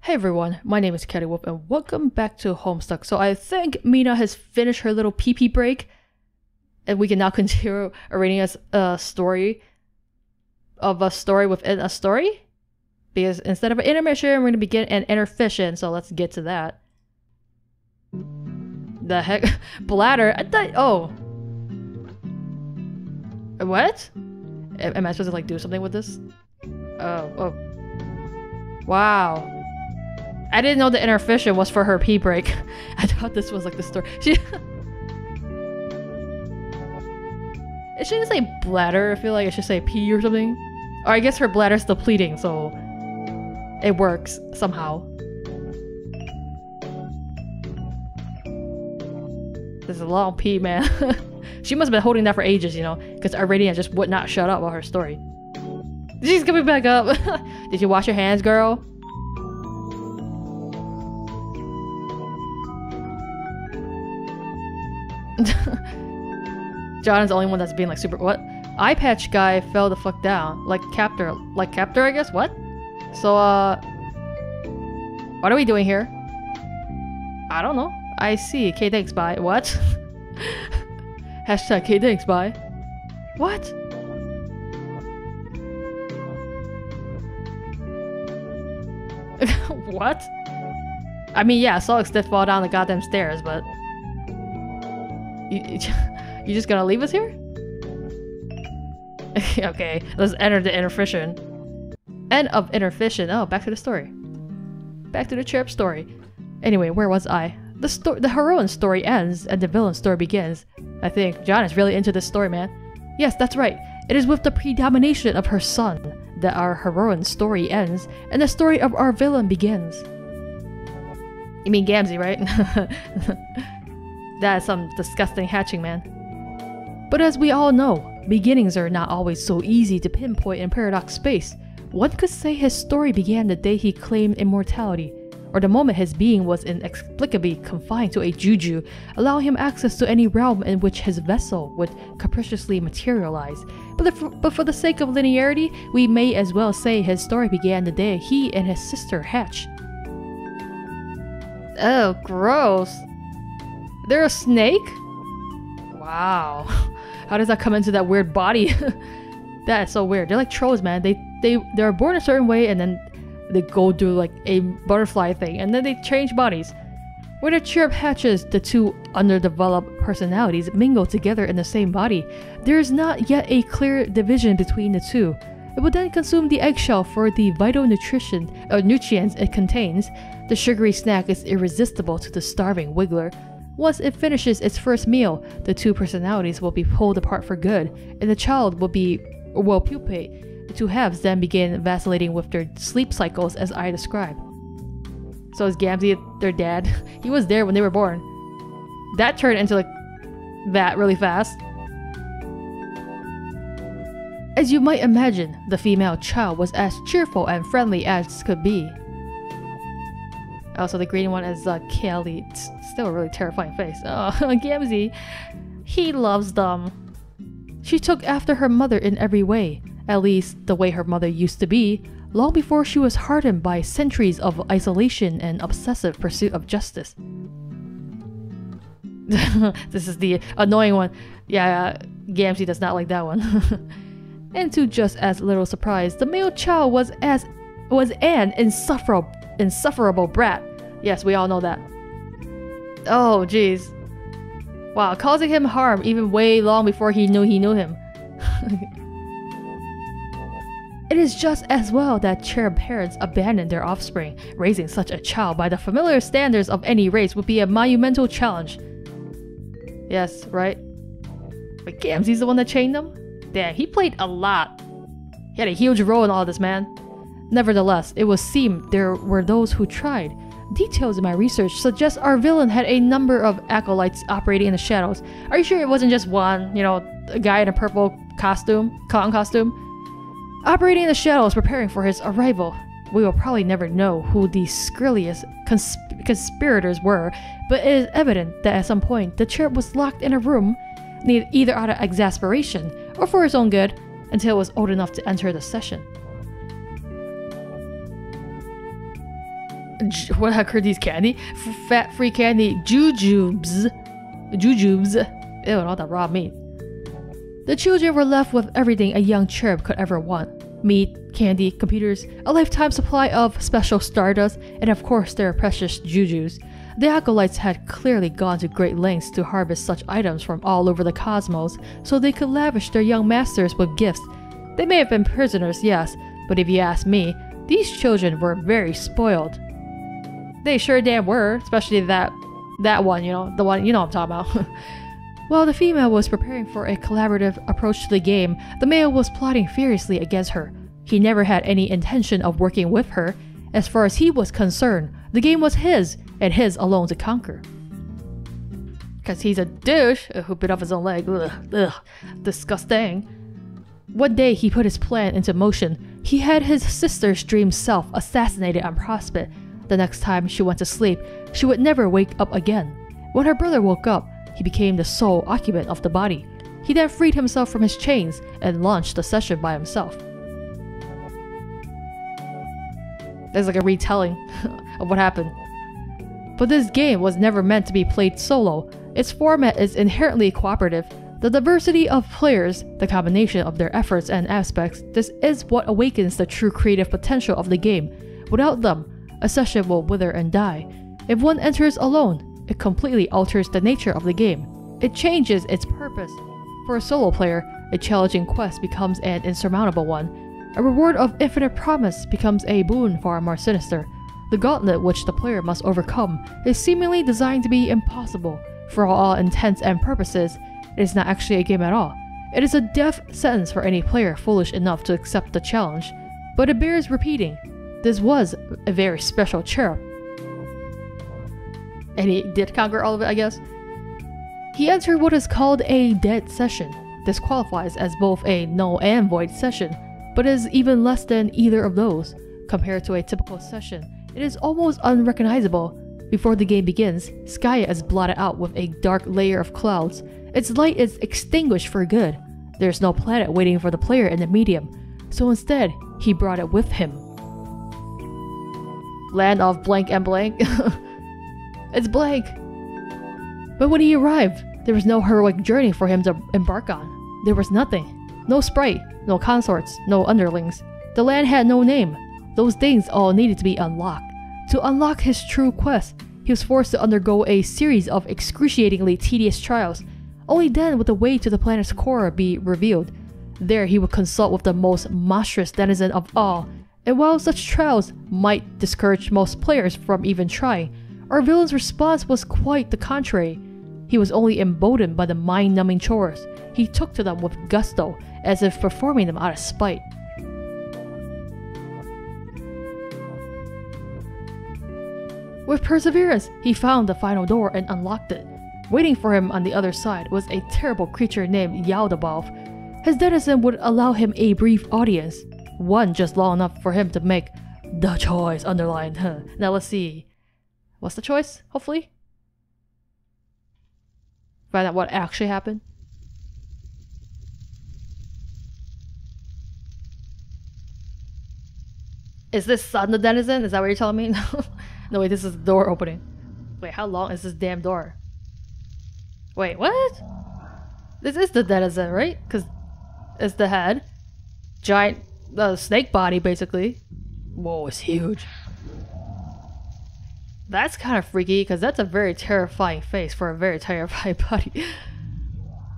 Hey everyone, my name is chaoticwolph and welcome back to Homestuck. So I think Mina has finished her little pee break and we can now continue reading us a story of a story within a story. Because instead of an intermission, we're going to begin an interfission, so let's get to that. The heck? Bladder? I thought- oh. What? Am I supposed to like do something with this? Oh. Wow. I didn't know the interfission was for her pee break. I thought this was like the story. It shouldn't say bladder. I feel like it should say pee or something. Or I guess her bladder's depleting, so it works somehow. This is a long pee, man. She must have been holding that for ages, you know, because Irradiant just would not shut up about her story. She's coming back up. Did you wash your hands, girl? John is the only one that's being like super— what? Eye patch guy fell the fuck down. Like captor, I guess? What? So, what are we doing here? I don't know. I see. K thanks, bye. What? Hashtag K thanks, bye. What? What? I mean, yeah, Solix did fall down the goddamn stairs, but you just gonna leave us here? Okay, let's enter the intermission. End of intermission. Oh, back to the story. Back to the chirp story. Anyway, where was I? The heroine story ends and the villain story begins. I think John is really into this story, man. Yes, that's right. It is with the predomination of her son that our heroine story ends and the story of our villain begins. You mean Gamzee, right? That is some disgusting hatching, man. But as we all know, beginnings are not always so easy to pinpoint in Paradox space. One could say his story began the day he claimed immortality, or the moment his being was inexplicably confined to a juju, allowing him access to any realm in which his vessel would capriciously materialize. But for the sake of linearity, we may as well say his story began the day he and his sister hatched. Oh, gross. They're a snake? Wow. How does that come into that weird body? That is so weird. They're like trolls, man. They're born a certain way and then they go through like a butterfly thing and then they change bodies. When a chirp hatches, the two underdeveloped personalities mingle together in the same body. There is not yet a clear division between the two. It will then consume the eggshell for the vital nutrients it contains. The sugary snack is irresistible to the starving wiggler. Once it finishes its first meal, the two personalities will be pulled apart for good, and the child will pupate. The two halves then begin vacillating with their sleep cycles as I described. So is Gamzee their dad? He was there when they were born. That turned into like that really fast. As you might imagine, the female child was as cheerful and friendly as could be. Also, the green one is Kelly. It's still a really terrifying face. Oh, Gamzee. He loves them. She took after her mother in every way, at least the way her mother used to be, long before she was hardened by centuries of isolation and obsessive pursuit of justice. This is the annoying one. Yeah, Gamzee does not like that one. And to just as little surprise, the male child was an insufferable brat. Yes, we all know that. Oh, jeez. Wow, causing him harm even way long before he knew him. It is just as well that cherub parents abandoned their offspring. Raising such a child by the familiar standards of any race would be a monumental challenge. Yes, right? But Gamzee's the one that chained them? Damn, he played a lot. He had a huge role in all this, man. Nevertheless, it would seem there were those who tried. Details in my research suggest our villain had a number of acolytes operating in the shadows. Are you sure it wasn't just one, you know, a guy in a purple cotton costume? Operating in the shadows, preparing for his arrival. We will probably never know who these scurrilous conspirators were, but it is evident that at some point the cherub was locked in a room, either out of exasperation or for his own good, until it was old enough to enter the session. what are these candy? Fat-free candy. Jujubes. Ew, all that raw meat. The children were left with everything a young cherub could ever want. Meat, candy, computers, a lifetime supply of special stardust, and of course their precious jujus. The acolytes had clearly gone to great lengths to harvest such items from all over the cosmos so they could lavish their young masters with gifts. They may have been prisoners, yes, but if you ask me, these children were very spoiled. They sure damn were, especially that one, the one, I'm talking about. While the female was preparing for a collaborative approach to the game, the male was plotting furiously against her. He never had any intention of working with her. As far as he was concerned, the game was his, and his alone to conquer. Because he's a douche who bit off his own leg. Ugh, disgusting. One day he put his plan into motion. He had his sister's dream self assassinated on Prospect. The next time she went to sleep, she would never wake up again. When her brother woke up, he became the sole occupant of the body. He then freed himself from his chains and launched the session by himself. There's like a retelling of what happened. But this game was never meant to be played solo. Its format is inherently cooperative. The diversity of players, the combination of their efforts and aspects, this is what awakens the true creative potential of the game. Without them, a session will wither and die. If one enters alone, it completely alters the nature of the game. It changes its purpose. For a solo player, a challenging quest becomes an insurmountable one. A reward of infinite promise becomes a boon far more sinister. The gauntlet which the player must overcome is seemingly designed to be impossible. For all intents and purposes, it is not actually a game at all. It is a death sentence for any player foolish enough to accept the challenge. But it bears repeating, this was a very special cherub. And he did conquer all of it, I guess. He entered what is called a dead session. This qualifies as both a null and void session, but is even less than either of those. Compared to a typical session, it is almost unrecognizable. Before the game begins, Skya is blotted out with a dark layer of clouds. Its light is extinguished for good. There is no planet waiting for the player in the medium, so instead, he brought it with him. Land of blank and blank. It's blank. But when he arrived, there was no heroic journey for him to embark on. There was nothing. No sprite, no consorts, no underlings. The land had no name. Those things all needed to be unlocked. To unlock his true quest, he was forced to undergo a series of excruciatingly tedious trials. Only then would the way to the planet's core be revealed. There he would consult with the most monstrous denizen of all, and while such trials might discourage most players from even trying, our villain's response was quite the contrary. He was only emboldened by the mind-numbing chores. He took to them with gusto, as if performing them out of spite. With perseverance, he found the final door and unlocked it. Waiting for him on the other side was a terrible creature named Chaoticwolph. His denizen would allow him a brief audience, one just long enough for him to make the choice underlined. Now let's see. What's the choice, hopefully? Find out what actually happened. Is this son the denizen? Is that what you're telling me? No, wait, this is the door opening. Wait, how long is this damn door? Wait, what? This is the denizen, right? Because it's the head. Giant snake body, basically. Whoa, it's huge. That's kind of freaky, because that's a very terrifying face for a very terrifying body.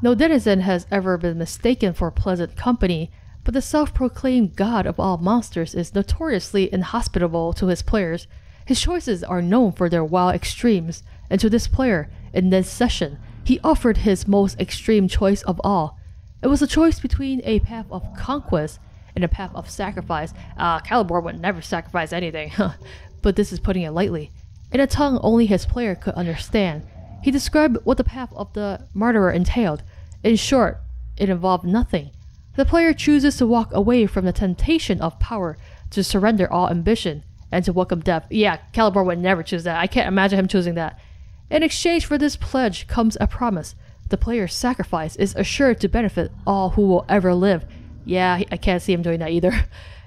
No denizen has ever been mistaken for pleasant company, but the self-proclaimed god of all monsters is notoriously inhospitable to his players. His choices are known for their wild extremes, and to this player, in this session, he offered his most extreme choice of all. It was a choice between a path of conquest and a path of sacrifice. Calibor would never sacrifice anything, but this is putting it lightly. In a tongue only his player could understand, he described what the path of the martyr entailed. In short, it involved nothing. The player chooses to walk away from the temptation of power, to surrender all ambition, and to welcome death. Yeah, Calibor would never choose that. I can't imagine him choosing that. In exchange for this pledge comes a promise. The player's sacrifice is assured to benefit all who will ever live. Yeah, I can't see him doing that either.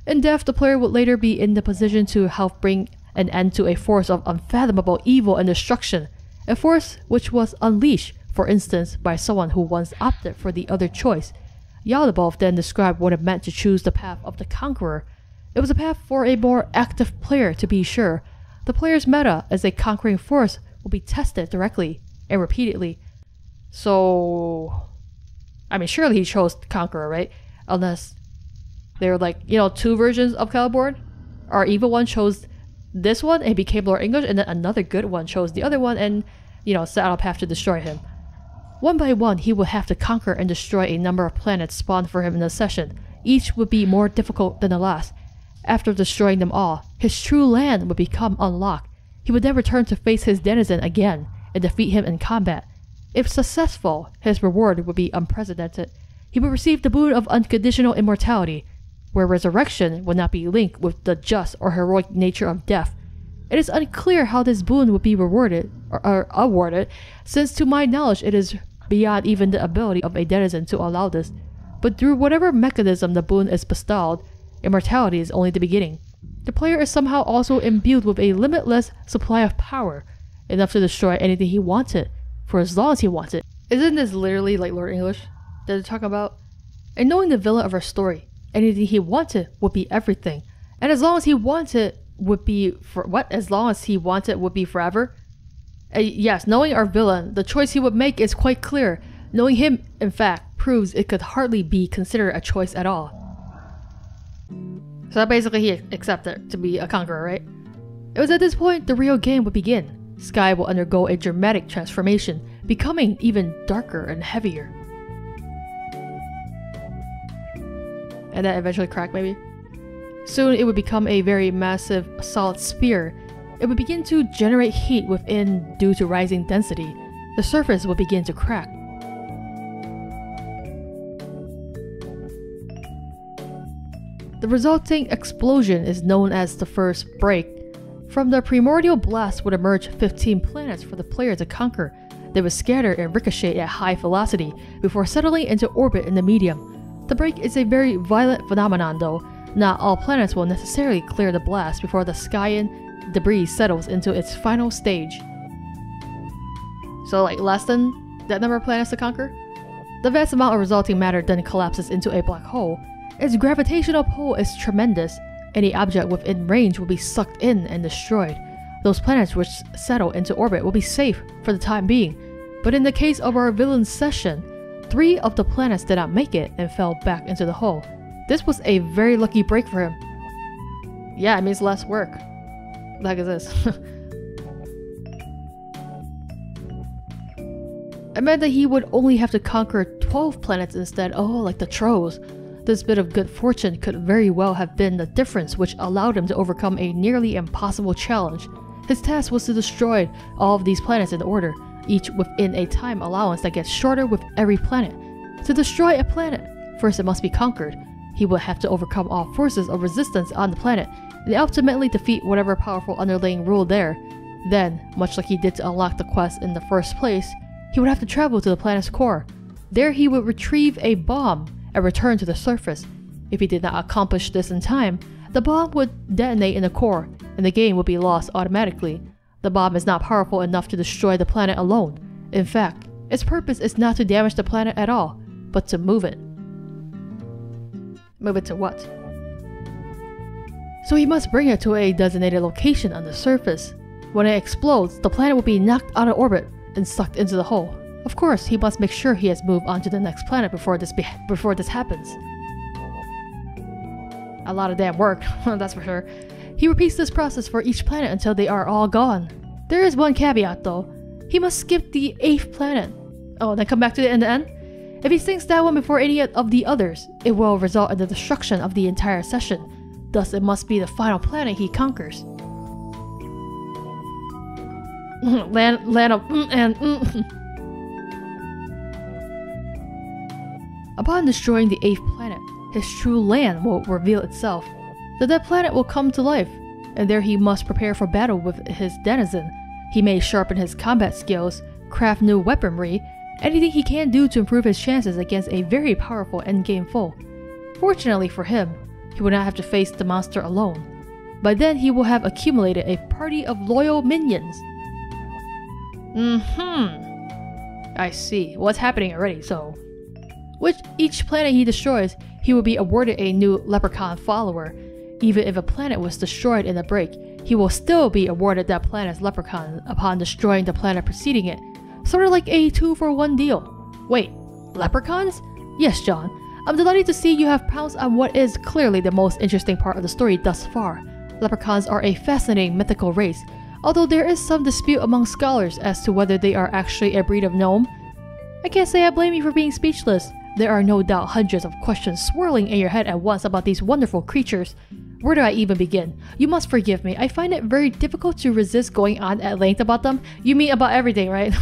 In death, the player would later be in the position to help bring an end to a force of unfathomable evil and destruction, a force which was unleashed, for instance, by someone who once opted for the other choice. Chaoticwolph then described what it meant to choose the path of the conqueror. It was a path for a more active player, to be sure. The player's meta as a conquering force will be tested directly and repeatedly. So, I mean, surely he chose Conqueror, right? Unless they're like, you know, two versions of Caliborn. Our evil one chose this one and became Lord English, and then another good one chose the other one and, you know, set out a path to destroy him. One by one, he would have to conquer and destroy a number of planets spawned for him in the session. Each would be more difficult than the last. After destroying them all, his true land would become unlocked. He would then return to face his denizen again and defeat him in combat. If successful, his reward would be unprecedented. He would receive the boon of unconditional immortality, where resurrection would not be linked with the just or heroic nature of death. It is unclear how this boon would be rewarded or awarded, since to my knowledge it is beyond even the ability of a denizen to allow this. But through whatever mechanism the boon is bestowed, immortality is only the beginning. The player is somehow also imbued with a limitless supply of power, enough to destroy anything he wanted, for as long as he wanted. Isn't this literally like Lord English that they're talking about? And knowing the villain of our story, anything he wanted would be everything. And as long as he wanted would be for what? As long as he wanted would be forever? Yes, knowing our villain, the choice he would make is quite clear. Knowing him, in fact, proves it could hardly be considered a choice at all. So basically he accepted to be a conqueror, right? It was at this point the real game would begin. Sky will undergo a dramatic transformation, becoming even darker and heavier. And that eventually cracked, maybe? Soon it would become a very massive solid sphere. It would begin to generate heat within due to rising density. The surface would begin to crack. The resulting explosion is known as the first break. From the primordial blast would emerge 15 planets for the player to conquer. They would scatter and ricochet at high velocity before settling into orbit in the medium. The break is a very violent phenomenon though. Not all planets will necessarily clear the blast before the Skyan debris settles into its final stage. So like less than that number of planets to conquer? The vast amount of resulting matter then collapses into a black hole. Its gravitational pull is tremendous. Any object within range will be sucked in and destroyed. Those planets which settle into orbit will be safe for the time being. But in the case of our villain's session, 3 of the planets did not make it and fell back into the hole. This was a very lucky break for him. Yeah, it means less work. What the heck is this? It meant that he would only have to conquer 12 planets instead. Oh, like the trolls. This bit of good fortune could very well have been the difference which allowed him to overcome a nearly impossible challenge. His task was to destroy all of these planets in order, each within a time allowance that gets shorter with every planet. To destroy a planet, first it must be conquered. He would have to overcome all forces of resistance on the planet, and ultimately defeat whatever powerful underlying ruled there. Then, much like he did to unlock the quest in the first place, he would have to travel to the planet's core. There he would retrieve a bomb and return to the surface. If he did not accomplish this in time, the bomb would detonate in the core, and the game would be lost automatically. The bomb is not powerful enough to destroy the planet alone. In fact, its purpose is not to damage the planet at all, but to move it. Move it to what? So he must bring it to a designated location on the surface. When it explodes, the planet will be knocked out of orbit and sucked into the hole. Of course, he must make sure he has moved on to the next planet before this happens. A lot of damn work, that's for sure. He repeats this process for each planet until they are all gone. There is one caveat though. He must skip the 8th planet. Oh, then come back to it in the end? If he sinks that one before any of the others, it will result in the destruction of the entire session. Thus, it must be the final planet he conquers. land of and Upon destroying the 8th planet, his true land will reveal itself. The dead planet will come to life, and there he must prepare for battle with his denizen. He may sharpen his combat skills, craft new weaponry, anything he can do to improve his chances against a very powerful endgame foe. Fortunately for him, he would not have to face the monster alone. By then, he will have accumulated a party of loyal minions. I see. What's happening already, so... With each planet he destroys, he will be awarded a new Leprechaun follower. Even if a planet was destroyed in a break, he will still be awarded that planet's Leprechaun upon destroying the planet preceding it. Sort of like a 2-for-1 deal. Wait, Leprechauns? Yes, John. I'm delighted to see you have pounced on what is clearly the most interesting part of the story thus far. Leprechauns are a fascinating mythical race, although there is some dispute among scholars as to whether they are actually a breed of gnome. I can't say I blame you for being speechless. There are no doubt hundreds of questions swirling in your head at once about these wonderful creatures. Where do I even begin? You must forgive me. I find it very difficult to resist going on at length about them. You mean about everything, right?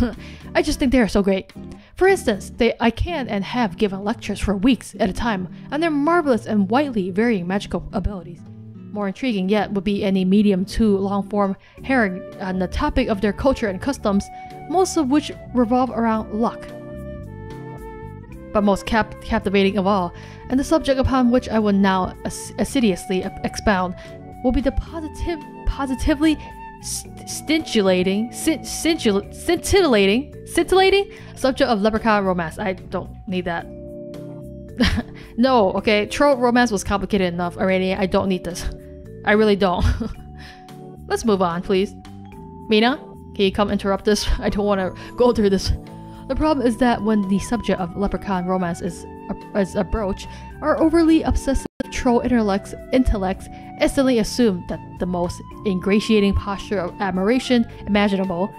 I just think they are so great. For instance, I can and have given lectures for weeks at a time on their marvelous and widely varying magical abilities. More intriguing yet would be any medium to long-form hearing on the topic of their culture and customs, most of which revolve around luck. But most captivating of all, and the subject upon which I will now assiduously expound, will be the positively scintillating subject of Leprechaun romance. I don't need that. No, okay, troll romance was complicated enough already. I don't need this. I really don't. Let's move on, please. Mina, can you come interrupt this? I don't want to go through this. The problem is that when the subject of Leprechaun romance is broached, our overly obsessive troll intellects instantly assume that the most ingratiating posture of admiration imaginable,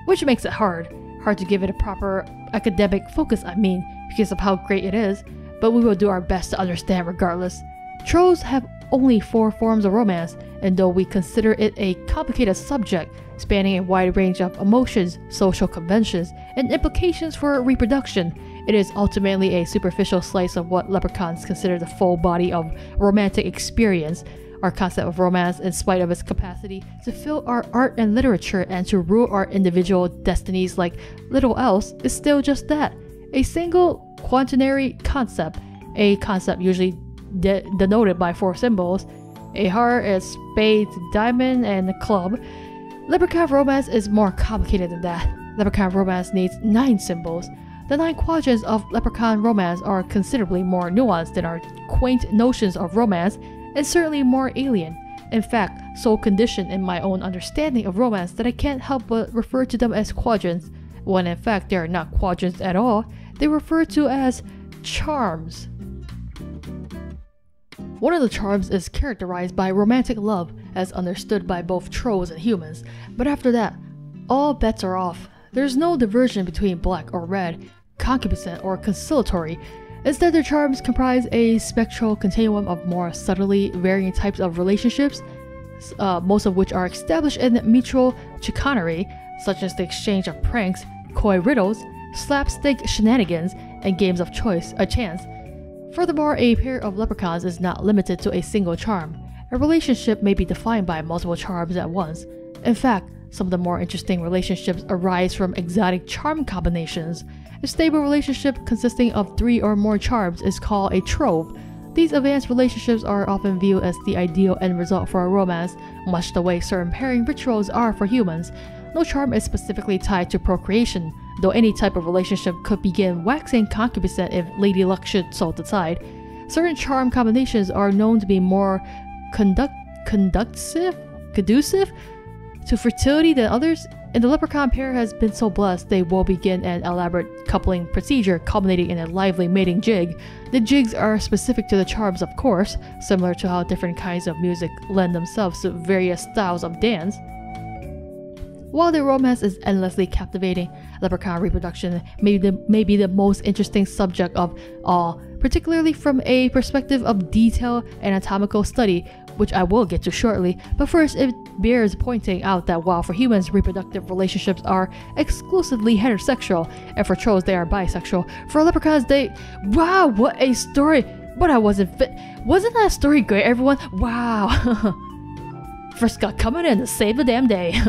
which makes it hard to give it a proper academic focus, I mean, because of how great it is, but we will do our best to understand regardless. Trolls have only 4 forms of romance, and though we consider it a complicated subject, spanning a wide range of emotions, social conventions, and implications for reproduction, it is ultimately a superficial slice of what leprechauns consider the full body of romantic experience. Our concept of romance, in spite of its capacity to fill our art and literature and to rule our individual destinies like little else, is still just that. A single quaternary concept, a concept usually denoted by 4 symbols, a heart, a spade, diamond, and a club. Leprechaun romance is more complicated than that. Leprechaun romance needs 9 symbols. The 9 quadrants of Leprechaun romance are considerably more nuanced than our quaint notions of romance, and certainly more alien. In fact, so conditioned in my own understanding of romance that I can't help but refer to them as quadrants, when in fact they are not quadrants at all. They refer to as charms. One of the charms is characterized by romantic love, as understood by both trolls and humans, but after that, all bets are off. There's no diversion between black or red, concupiscent or conciliatory. Instead, their charms comprise a spectral continuum of more subtly varying types of relationships, most of which are established in mutual chicanery, such as the exchange of pranks, coy riddles, slapstick shenanigans, and games of chance. Furthermore, a pair of leprechauns is not limited to a single charm. A relationship may be defined by multiple charms at once. In fact, some of the more interesting relationships arise from exotic charm combinations. A stable relationship consisting of 3 or more charms is called a trove. These advanced relationships are often viewed as the ideal end result for a romance, much the way certain pairing rituals are for humans. No charm is specifically tied to procreation, though any type of relationship could begin waxing concupiscent if Lady Luck should so decide. Certain charm combinations are known to be more conducive to fertility than others, and the leprechaun pair has been so blessed they will begin an elaborate coupling procedure culminating in a lively mating jig. The jigs are specific to the charms, of course, similar to how different kinds of music lend themselves to various styles of dance. While their romance is endlessly captivating, leprechaun reproduction may be the most interesting subject of all, particularly from a perspective of detailed anatomical study, which I will get to shortly. But first, it bears pointing out that while for humans reproductive relationships are exclusively heterosexual, and for trolls they are bisexual, for leprechauns they... Wow, what a story! But I wasn't fit. Wasn't that story great, everyone? Wow! Friska coming in to save the damn day.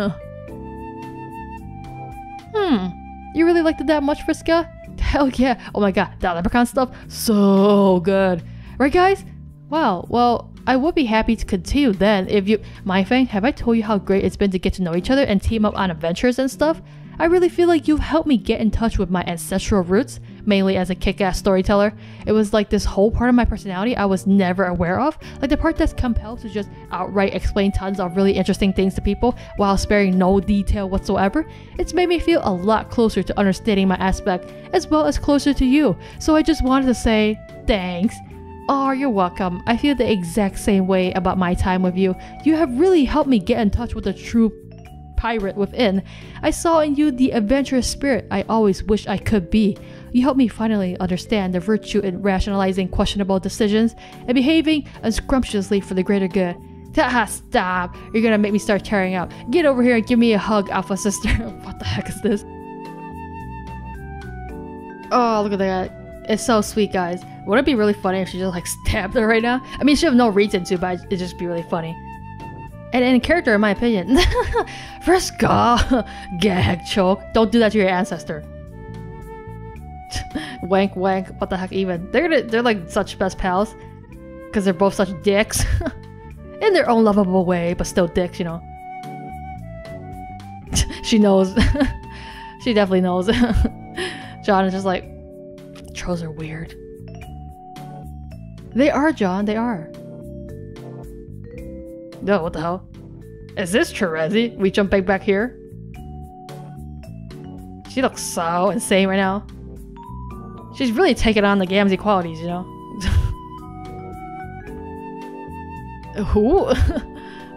You really liked it that much, Friska? Hell yeah! Oh my god, that leprechaun stuff, so good! Right, guys? Wow, well, I would be happy to continue then if you... My Fang, have I told you how great it's been to get to know each other and team up on adventures and stuff? I really feel like you've helped me get in touch with my ancestral roots, mainly as a kick-ass storyteller. It was like this whole part of my personality I was never aware of, like the part that's compelled to just outright explain tons of really interesting things to people while sparing no detail whatsoever. It's made me feel a lot closer to understanding my aspect, as well as closer to you, so I just wanted to say thanks. Oh, you're welcome. I feel the exact same way about my time with you. You have really helped me get in touch with the true pirate within. I saw in you the adventurous spirit I always wished I could be. You helped me finally understand the virtue in rationalizing questionable decisions and behaving unscrumptiously for the greater good. Haha, stop! You're gonna make me start tearing up. Get over here and give me a hug, alpha sister. What the heck is this? Oh, look at that. It's so sweet, guys. Wouldn't it be really funny if she just like stabbed her right now? I mean, she have no reason to, but it'd just be really funny. And in character, in my opinion. Friska! Gag, choke. Don't do that to your ancestor. Wank, wank. What the heck even? They're like such best pals. Because they're both such dicks. In their own lovable way, but still dicks, you know. She knows. She definitely knows. John is just like, trolls are weird. They are, John, they are. No, what the hell? Is this Terezi? We jumping back here? She looks so insane right now. She's really taking on the Gamzee qualities, you know? Who?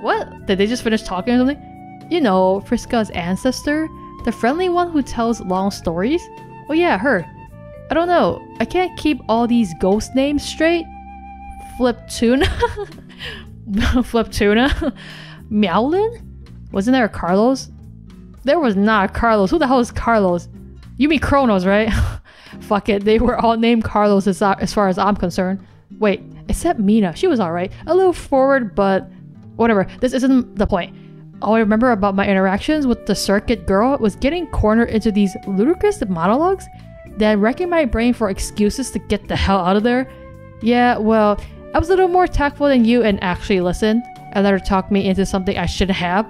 What? Did they just finish talking or something? You know, Friska's ancestor? The friendly one who tells long stories? Oh yeah, her. I don't know. I can't keep all these ghost names straight. Fliptuna? Fliptuna? Meowlin? Wasn't there a Carlos? There was not a Carlos. Who the hell is Carlos? You mean Kronos, right? Fuck it, they were all named Carlos as far as I'm concerned. Wait, except Mina. She was alright. A little forward, but whatever. This isn't the point. All I remember about my interactions with the circuit girl was getting cornered into these ludicrous monologues that wrecking my brain for excuses to get the hell out of there. Yeah, well, I was a little more tactful than you and actually listened and let her talk me into something I shouldn't have.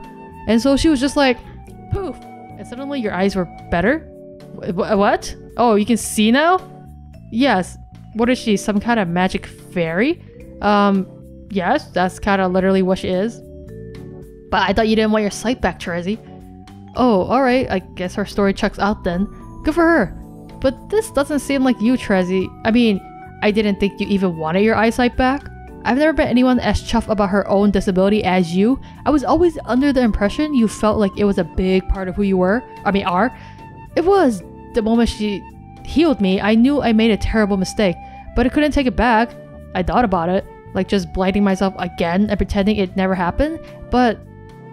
And so she was just like, poof, and suddenly your eyes were better? What? Oh, you can see now? Yes. What is she, some kind of magic fairy? Yes, that's kind of literally what she is. But I thought you didn't want your sight back, Terezi. Oh, alright, I guess her story checks out then. Good for her. But this doesn't seem like you, Terezi. I mean, I didn't think you even wanted your eyesight back. I've never met anyone as chuffed about her own disability as you. I was always under the impression you felt like it was a big part of who you were. Are. It was. The moment she healed me, I knew I made a terrible mistake, but I couldn't take it back. I thought about it, like just blinding myself again and pretending it never happened, but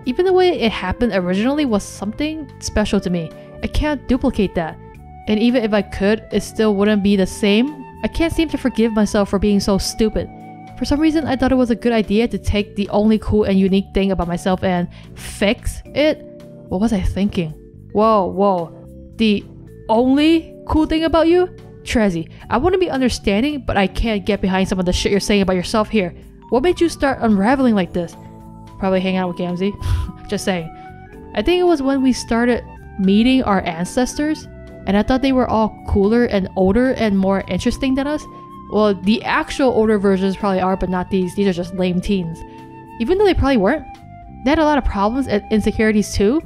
even the way it happened originally was something special to me. I can't duplicate that. And even if I could, it still wouldn't be the same. I can't seem to forgive myself for being so stupid. For some reason, I thought it was a good idea to take the only cool and unique thing about myself and fix it. What was I thinking? Whoa. The only cool thing about you? Terezi, I want to be understanding, but I can't get behind some of the shit you're saying about yourself here. What made you start unraveling like this? Probably hanging out with Gamzee. Just saying. I think it was when we started meeting our ancestors, and I thought they were all cooler and older and more interesting than us. Well, the actual older versions probably are, but not these. These are just lame teens. Even though they probably weren't. They had a lot of problems and insecurities too,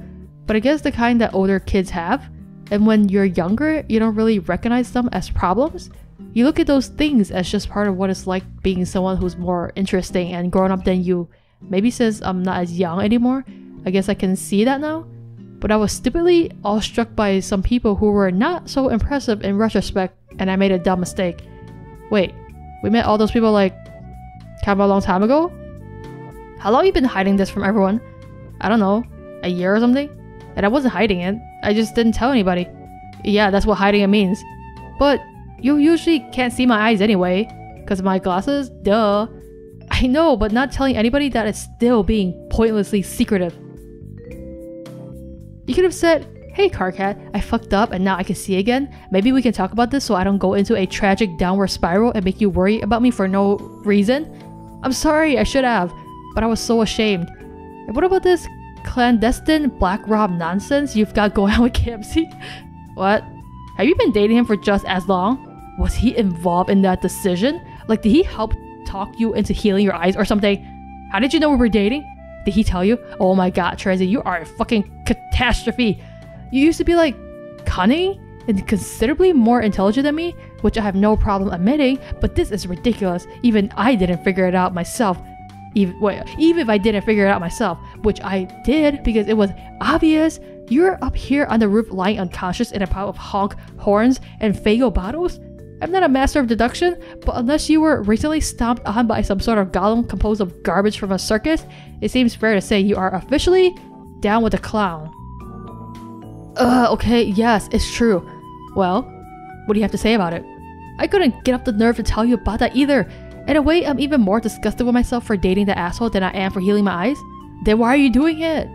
but I guess the kind that older kids have. And when you're younger, you don't really recognize them as problems. You look at those things as just part of what it's like being someone who's more interesting and grown up than you. Maybe since I'm not as young anymore, I guess I can see that now. But I was stupidly awestruck by some people who were not so impressive in retrospect, and I made a dumb mistake. Wait, we met all those people like kind of a long time ago? How long have you been hiding this from everyone? I don't know, a year or something? And I wasn't hiding it, I just didn't tell anybody. Yeah, that's what hiding it means. But you usually can't see my eyes anyway, because of my glasses, duh. I know, but not telling anybody that is still being pointlessly secretive. You could have said, hey Carcat, I fucked up and now I can see again. Maybe we can talk about this so I don't go into a tragic downward spiral and make you worry about me for no reason. I'm sorry, I should have, but I was so ashamed. And what about this clandestine black rob nonsense you've got going on with KMC? What? Have you been dating him for just as long? Was he involved in that decision? Like, did he help talk you into healing your eyes or something? How did you know we were dating? Did he tell you? Oh my god, Tracy, you are a fucking catastrophe. You used to be like cunning and considerably more intelligent than me, which I have no problem admitting, but this is ridiculous. Even I didn't figure it out myself. Even if I didn't figure it out myself, which I did because it was obvious. You're up here on the roof lying unconscious in a pile of honk horns and Faygo bottles? I'm not a master of deduction, but unless you were recently stomped on by some sort of golem composed of garbage from a circus, it seems fair to say you are officially down with the clown. Okay, yes, it's true. Well, what do you have to say about it? I couldn't get up the nerve to tell you about that either. In a way, I'm even more disgusted with myself for dating the asshole than I am for healing my eyes. Then why are you doing it?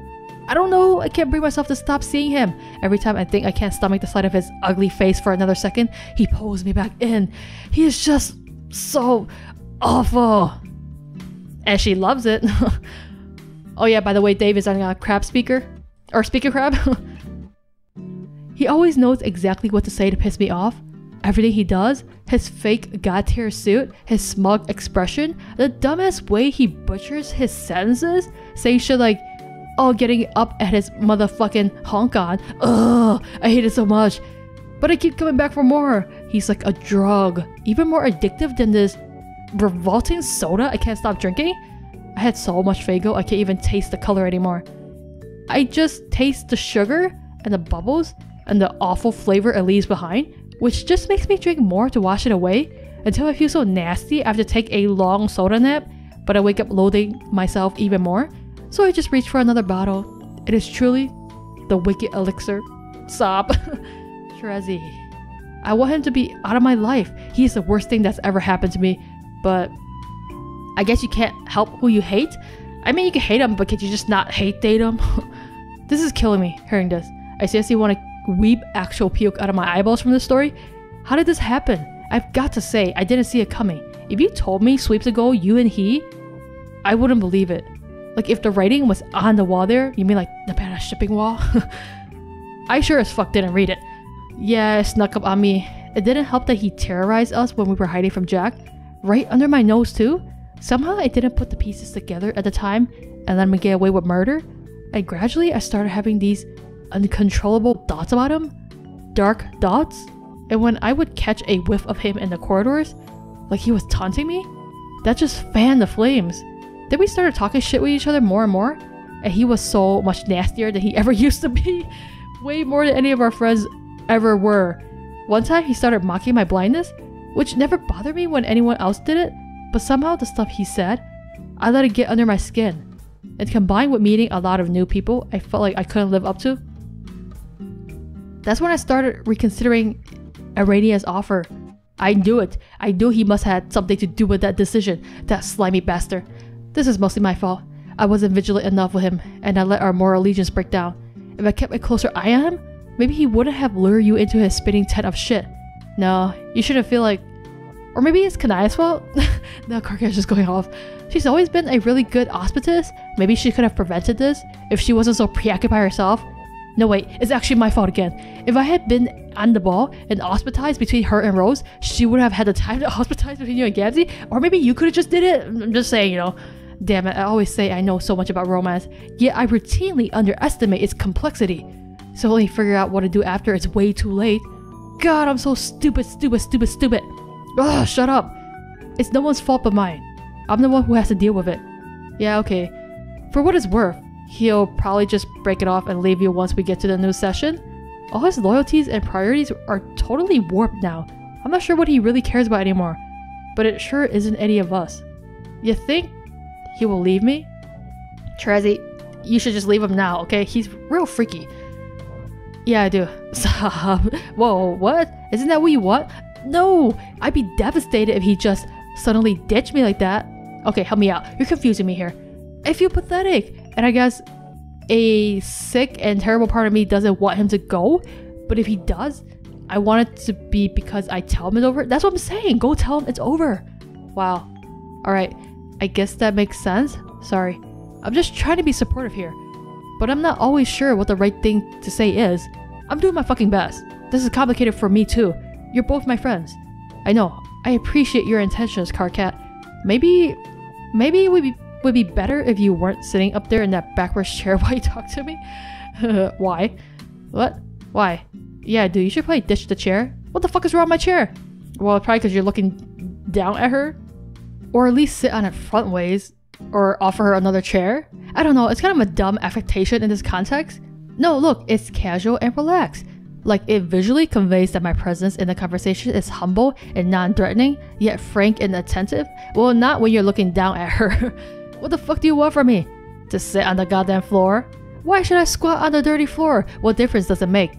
I don't know, I can't bring myself to stop seeing him. Every time I think I can't stomach the sight of his ugly face for another second, he pulls me back in. He is just so awful. And she loves it. Oh yeah, by the way, Dave is on a crab speaker. Or speaker crab. He always knows exactly what to say to piss me off. Everything he does, his fake god-tier suit, his smug expression, the dumbass way he butchers his sentences, saying shit like, oh, getting up at his motherfucking honk on. Ugh, I hate it so much. But I keep coming back for more. He's like a drug. Even more addictive than this revolting soda I can't stop drinking. I had so much Faygo, I can't even taste the color anymore. I just taste the sugar and the bubbles and the awful flavor it leaves behind, which just makes me drink more to wash it away until I feel so nasty I have to take a long soda nap, but I wake up loathing myself even more. So I just reach for another bottle. It is truly the wicked elixir. Sob. Trezzy. I want him to be out of my life. He is the worst thing that's ever happened to me. But I guess you can't help who you hate. I mean, you can hate him, but can you just not hate date him? This is killing me, hearing this. I seriously want to weep actual puke out of my eyeballs from this story. How did this happen? I've got to say, I didn't see it coming. If you told me sweeps ago, you and he, I wouldn't believe it. Like, if the writing was on the wall there, you mean like the banana shipping wall? I sure as fuck didn't read it. Yeah, it snuck up on me. It didn't help that he terrorized us when we were hiding from Jack. Right under my nose too. Somehow I didn't put the pieces together at the time and let me get away with murder. And gradually I started having these uncontrollable thoughts about him. Dark thoughts. And when I would catch a whiff of him in the corridors, like he was taunting me, that just fanned the flames. Then we started talking shit with each other more and more, and he was so much nastier than he ever used to be. Way more than any of our friends ever were. One time he started mocking my blindness, which never bothered me when anyone else did it, but somehow the stuff he said, I let it get under my skin. And combined with meeting a lot of new people I felt like I couldn't live up to, that's when I started reconsidering Arania's offer. I knew it. I knew he must have had something to do with that decision, that slimy bastard. This is mostly my fault. I wasn't vigilant enough with him, and I let our moral allegiance break down. If I kept a closer eye on him, maybe he wouldn't have lured you into his spinning tent of shit. No, you shouldn't feel like... Or maybe it's Kanaya's fault? No, Karka's just going off. She's always been a really good auspicious. Maybe she could have prevented this if she wasn't so preoccupied herself. No wait, it's actually my fault again. If I had been on the ball and auspicized between her and Rose, she would have had the time to auspicize between you and Gamzee. Or maybe you could have just did it. I'm just saying, you know. Damn it, I always say I know so much about romance, yet I routinely underestimate its complexity. So only figure out what to do after it's way too late. God, I'm so stupid. Ugh, shut up. It's no one's fault but mine. I'm the one who has to deal with it. Yeah, okay. For what it's worth, he'll probably just break it off and leave you once we get to the new session. All his loyalties and priorities are totally warped now. I'm not sure what he really cares about anymore, but it sure isn't any of us. You think he will leave me? Trezzy, you should just leave him now, okay? He's real freaky. Yeah, I do. Stop. Whoa, what? Isn't that what you want? No! I'd be devastated if he just suddenly ditched me like that. Okay, help me out. You're confusing me here. I feel pathetic. And I guess a sick and terrible part of me doesn't want him to go. But if he does, I want it to be because I tell him it's over. That's what I'm saying. Go tell him it's over. Wow. Alright. I guess that makes sense. Sorry. I'm just trying to be supportive here. But I'm not always sure what the right thing to say is. I'm doing my fucking best. This is complicated for me too. You're both my friends. I know. I appreciate your intentions, Carcat. Maybe it would be better if you weren't sitting up there in that backwards chair while you talk to me. Why? What? Why? Yeah, dude, you should probably ditch the chair. What the fuck is wrong with my chair? Well, probably because you're looking down at her. Or at least sit on it front ways. Or offer her another chair. I don't know, it's kind of a dumb affectation in this context. No, look, it's casual and relaxed. Like, it visually conveys that my presence in the conversation is humble and non-threatening, yet frank and attentive. Well, not when you're looking down at her. What the fuck do you want from me? To sit on the goddamn floor? Why should I squat on the dirty floor? What difference does it make?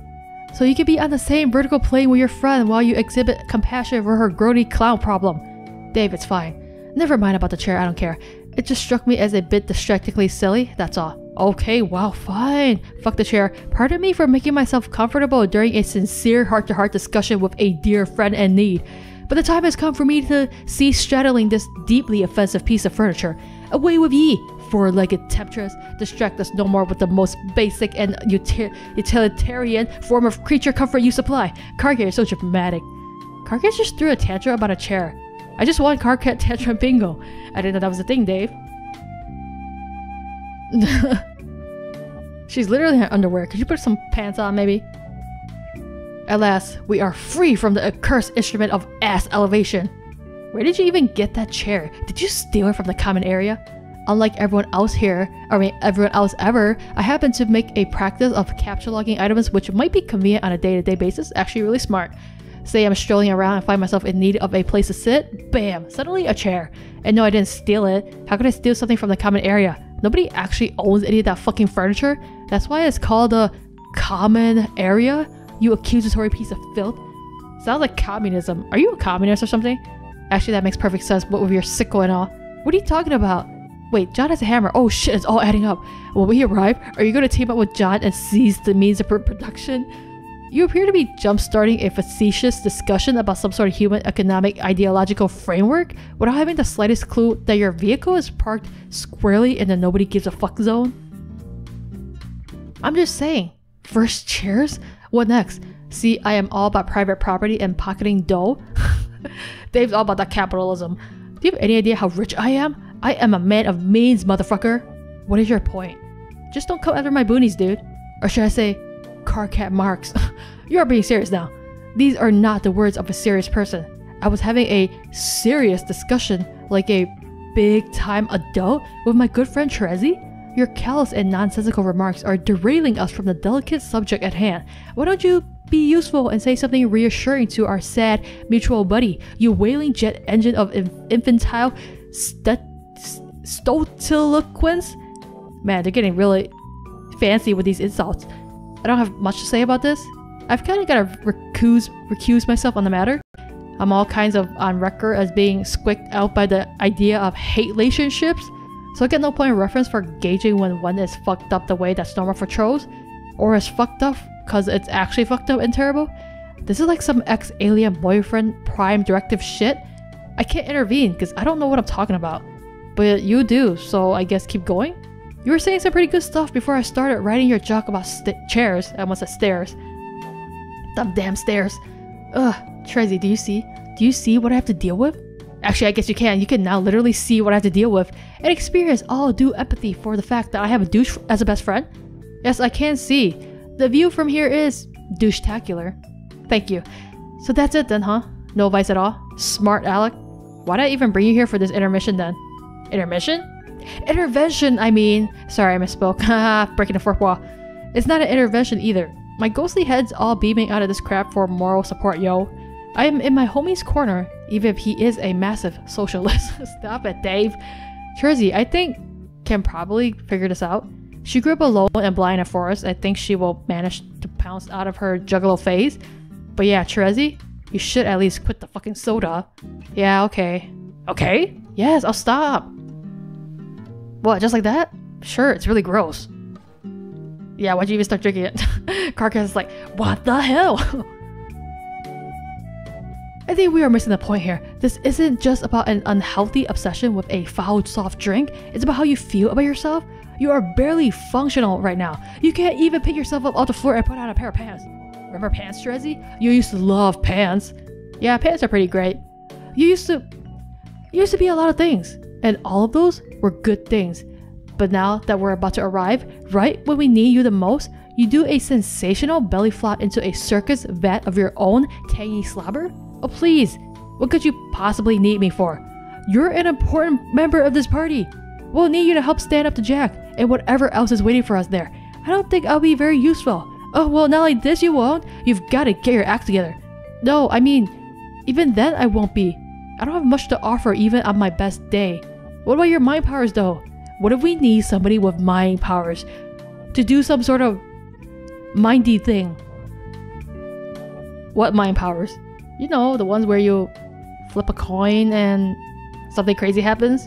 So you can be on the same vertical plane with your friend while you exhibit compassion for her grody clown problem. Dave, it's fine. Never mind about the chair, I don't care. It just struck me as a bit distractingly silly, that's all. Okay, wow, fine. Fuck the chair. Pardon me for making myself comfortable during a sincere heart-to-heart discussion with a dear friend in need. But the time has come for me to cease straddling this deeply offensive piece of furniture. Away with ye, four-legged temptress. Distract us no more with the most basic and utilitarian form of creature comfort you supply. Carcat, you're so dramatic. Carcat just threw a tantrum about a chair. I just won Carcat tantrum bingo. I didn't know that was a thing, Dave. She's literally in her underwear. Could you put some pants on, maybe? At last, we are free from the accursed instrument of ass elevation. Where did you even get that chair? Did you steal it from the common area? Unlike everyone else here, everyone else ever, I happen to make a practice of capture-logging items which might be convenient on a day-to-day basis. Actually really smart. Say I'm strolling around and find myself in need of a place to sit, bam, suddenly a chair. And no, I didn't steal it. How could I steal something from the common area? Nobody actually owns any of that fucking furniture. That's why it's called a common area, you accusatory piece of filth. Sounds like communism. Are you a communist or something? Actually, that makes perfect sense, but with your sickle and all. What are you talking about? Wait, John has a hammer. Oh shit, it's all adding up. When we arrive, are you going to team up with John and seize the means of production? You appear to be jump-starting a facetious discussion about some sort of human economic ideological framework without having the slightest clue that your vehicle is parked squarely in the nobody gives a fuck zone. I'm just saying. First chairs? What next? See, I am all about private property and pocketing dough. Dave's all about that capitalism. Do you have any idea how rich I am? I am a man of means, motherfucker. What is your point? Just don't come after my boonies, dude. Or should I say, Carcat Marks. You are being serious now. These are not the words of a serious person. I was having a serious discussion, like a big-time adult, with my good friend Trezzy. Your callous and nonsensical remarks are derailing us from the delicate subject at hand. Why don't you be useful and say something reassuring to our sad mutual buddy, you wailing jet engine of infantile stoltiloquence? Man, they're getting really fancy with these insults. I don't have much to say about this. I've kind of got to recuse myself on the matter. I'm all kinds of on record as being squeaked out by the idea of hate-lationships, so I get no point of reference for gauging when one is fucked up the way that's normal for trolls, or is fucked up because it's actually fucked up and terrible. This is like some ex-alien boyfriend prime directive shit. I can't intervene because I don't know what I'm talking about. But you do, so I guess keep going? You were saying some pretty good stuff before I started writing your joke about chairs. I almost said stairs. Them damn stairs. Ugh, Trezzy, do you see? Do you see what I have to deal with? Actually, I guess you can. You can now literally see what I have to deal with and experience all due empathy for the fact that I have a douche as a best friend. Yes, I can see. The view from here is douche-tacular. Thank you. So that's it then, huh? No advice at all? Smart Alec. Why'd I even bring you here for this intermission then? Intermission? Intervention, I mean. Sorry, I misspoke. Haha, breaking the fourth wall. It's not an intervention either. My ghostly head's all beaming out of this crap for moral support, yo. I am in my homie's corner, even if he is a massive socialist. Stop it, Dave. Trezzy, I think, can probably figure this out. She grew up alone and blind in a forest. I think she will manage to pounce out of her juggalo phase. But yeah, Trezzy, you should at least quit the fucking soda. Yeah, okay. Okay? Yes, I'll stop. What, just like that? Sure, it's really gross. Yeah, why'd you even start drinking it? Carcass is like, what the hell? I think we are missing the point here. This isn't just about an unhealthy obsession with a foul soft drink. It's about how you feel about yourself. You are barely functional right now. You can't even pick yourself up off the floor and put on a pair of pants. Remember pants, Trezzy? You used to love pants. Yeah, pants are pretty great. You used to be a lot of things, and all of those were good things. But now that we're about to arrive, right when we need you the most, you do a sensational belly flop into a circus vat of your own tangy slobber? Oh please, what could you possibly need me for? You're an important member of this party. We'll need you to help stand up to Jack and whatever else is waiting for us there. I don't think I'll be very useful. Oh well, not like this you won't. You've got to get your act together. No, I mean, even then I won't be. I don't have much to offer even on my best day. What about your mind powers though? What if we need somebody with mind powers to do some sort of mindy thing? What mind powers? You know, the ones where you flip a coin and something crazy happens?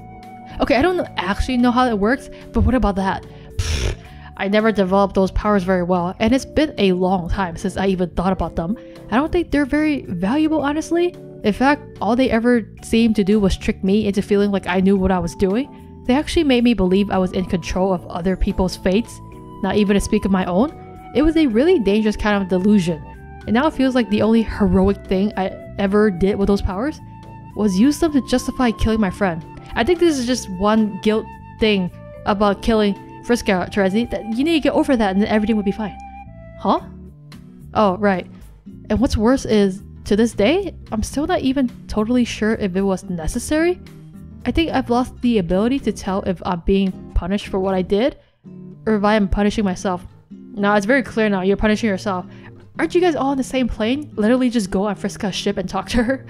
Okay, I don't actually know how it works, but what about that? Pfft, I never developed those powers very well, and it's been a long time since I even thought about them. I don't think they're very valuable, honestly. In fact, all they ever seemed to do was trick me into feeling like I knew what I was doing. They actually made me believe I was in control of other people's fates, not even to speak of my own. It was a really dangerous kind of delusion. And now it feels like the only heroic thing I ever did with those powers was use them to justify killing my friend. I think this is just one guilt thing about killing Friska, Trezzy, that you need to get over that and then everything would be fine. Huh? Oh, right. And what's worse is, to this day, I'm still not even totally sure if it was necessary. I think I've lost the ability to tell if I'm being punished for what I did or if I am punishing myself. Now, it's very clear now, you're punishing yourself. Aren't you guys all on the same plane? Literally just go on Friska's ship and talk to her?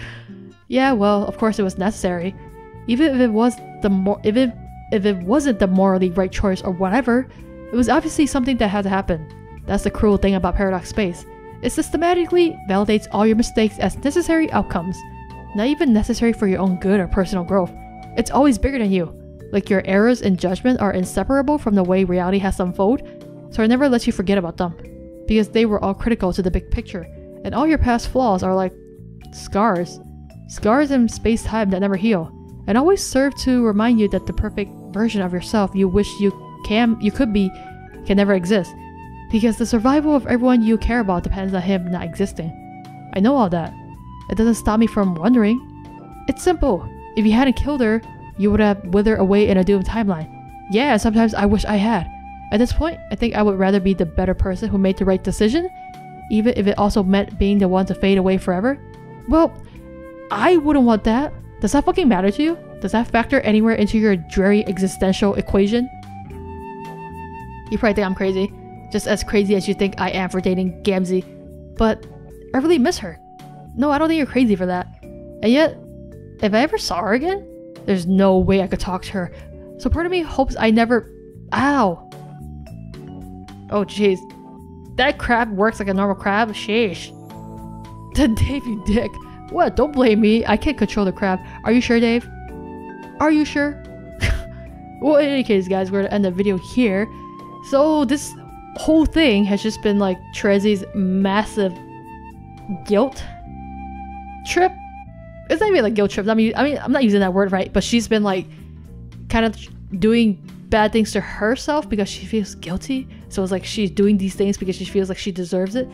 Yeah, well, of course it was necessary. Even if it wasn't the morally right choice or whatever, it was obviously something that had to happen. That's the cruel thing about Paradox Space. It systematically validates all your mistakes as necessary outcomes, not even necessary for your own good or personal growth. It's always bigger than you. Like your errors in judgment are inseparable from the way reality has to unfold, so it never lets you forget about them, because they were all critical to the big picture, and all your past flaws are like scars. Scars in space-time that never heal, and always serve to remind you that the perfect version of yourself you wish you could be can never exist, because the survival of everyone you care about depends on him not existing. I know all that. It doesn't stop me from wondering. It's simple. If you hadn't killed her, you would have withered away in a doomed timeline. Yeah, sometimes I wish I had. At this point, I think I would rather be the better person who made the right decision, even if it also meant being the one to fade away forever. Well, I wouldn't want that. Does that fucking matter to you? Does that factor anywhere into your dreary existential equation? You probably think I'm crazy. Just as crazy as you think I am for dating Gamzee. But I really miss her. No, I don't think you're crazy for that. And yet, if I ever saw her again, there's no way I could talk to her. So part of me hopes I never... Ow! Oh jeez. That crab works like a normal crab? Sheesh. Dave, you dick. What? Don't blame me. I can't control the crab. Are you sure, Dave? Are you sure? Well, in any case, guys, we're gonna end the video here. So this whole thing has just been like Trezzy's massive guilt trip. It's not even like guilt trip. I mean, I'm not using that word right, but she's been like kind of doing bad things to herself because she feels guilty. So it's like she's doing these things because she feels like she deserves it.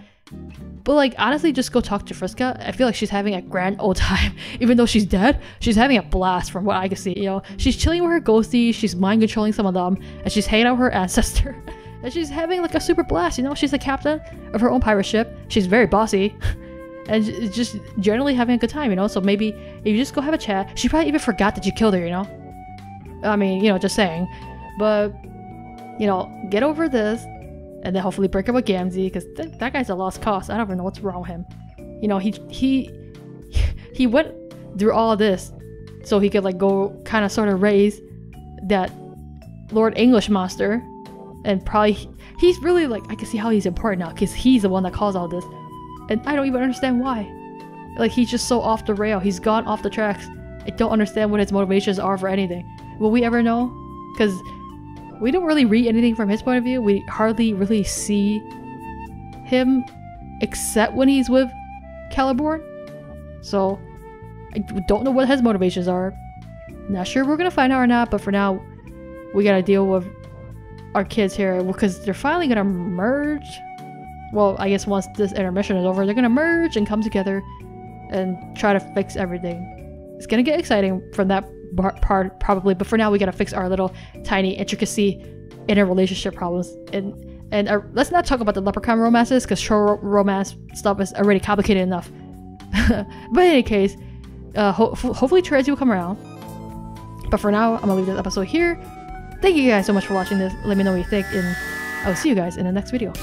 But like, honestly, just go talk to Friska. I feel like she's having a grand old time. Even though she's dead, she's having a blast from what I can see, you know? She's chilling with her ghosties, she's mind controlling some of them, and she's hanging out with her ancestor. And she's having like a super blast, you know? She's the captain of her own pirate ship. She's very bossy. And just generally having a good time, you know? So maybe if you just go have a chat, she probably even forgot that you killed her, you know? I mean, you know, just saying. But, you know, get over this. And then hopefully break up with Gamzee, because that guy's a lost cause. I don't even know what's wrong with him. You know, he went through all of this so he could like go kind of sort of raise that Lord English monster. And probably he's really like, I can see how he's important now, because he's the one that caused all this. And I don't even understand why. Like, he's just so off the rail. He's gone off the tracks. I don't understand what his motivations are for anything. Will we ever know? Because we don't really read anything from his point of view. We hardly really see him except when he's with Caliborn. So I don't know what his motivations are. Not sure we're gonna find out or not, but for now, we gotta deal with our kids here because they're finally gonna merge. Well, I guess once this intermission is over, they're gonna merge and come together and try to fix everything. It's gonna get exciting from that part probably, but for now we gotta fix our little tiny intricacy interrelationship problems. And let's not talk about the Leprechaun romances because show romance stuff is already complicated enough. But in any case, hopefully Terezi will come around. But for now, I'm gonna leave this episode here. Thank you guys so much for watching this. Let me know what you think, and I will see you guys in the next video.